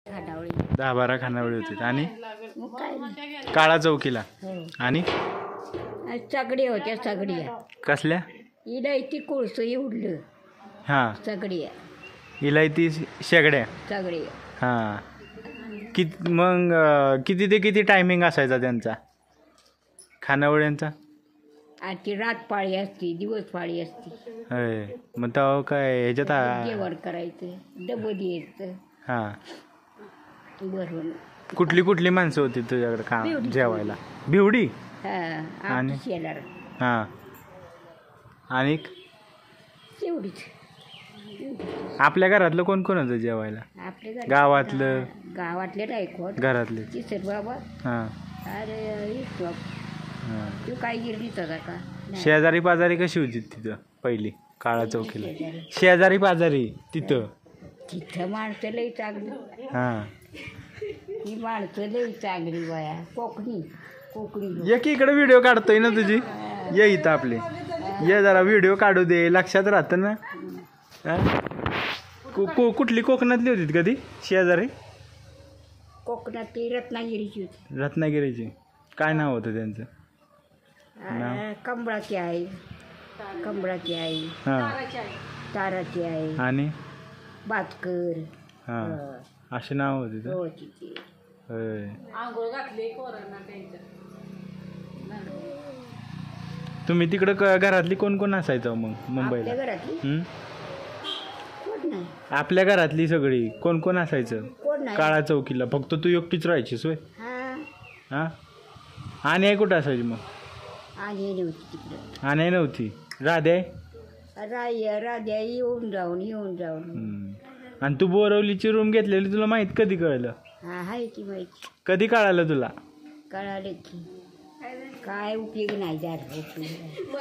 खानावळी 10-12 खानावळी होते आणि मग काय नाही. काळा चौकीला हो. आणि सगडी होत्या सगड्या कसल्या इलायची कोळसं उडलं हां सगड्या इलायती शेगड्या सगडी हां मग किती ते किती टायमिंग असायचा त्यांचा खानावळ्यांचा आजची रात पाळी असती दिवस पाळी असती होय मग तेव्हा काय ह्याच्यात जेवण करायचं डबं द्यायचं हां भरून कुठली कुठली माणसं होती तुझ्याकडे का बिवडी. जेवायला भिवडी हा आणि? शेलार हां आणि तेवढीच आपल्या घरातलं कोण कोण होतं जेवायला आपल्या घरी गावातलं गावातले रायकोट घरातले तिसर बाबा हां अरे इतकं. हां तू काय गिरणीच होता का नाही. शेजारी पाजारी कशी होती तिथं पहिली काळा चौकीला शेजारी. शेजारी पाजारी तिथं तिथं माणसं लई चांगली हां ही माणसं लई चांगली बाया कोकणी एक इकडे व्हिडिओ काढतोय ना तुझी ये इथं आपले ये जरा व्हिडिओ काढू दे लक्षात राहतं ना हां? कुठली कोकणातली होती कधी शेजारी कोकणातली रत्नागिरीची होती रत्नागिरीची काय नाव होतं त्यांचं कंबळाची आई हां ताराची आई आणि बातकर हां अशी नाव होती तर हो तिची होय आंघोळ घातली कोरोना तुम्ही तिकडं घरातली कोण कोण असायचं मग मुंबईला आपल्या घरातली हं? कोण नाही आपल्या घरातली सगळी कोण कोण असायचं कोण नाही काळा चौकीला फक्त तू एकटीच राहायचीस होय हा हां आणि आई कुठं असायची मग आणि नव्हती तिकडं आणि नव्हती राधे राध्या येऊन जाऊन आणि तू बोरवलीची रूम घेतलेली तुला माहित कधी कळलं हा आहे की माहिती कधी कळालं तुला कळाले की काय उपयोग नाही झाला उपयोग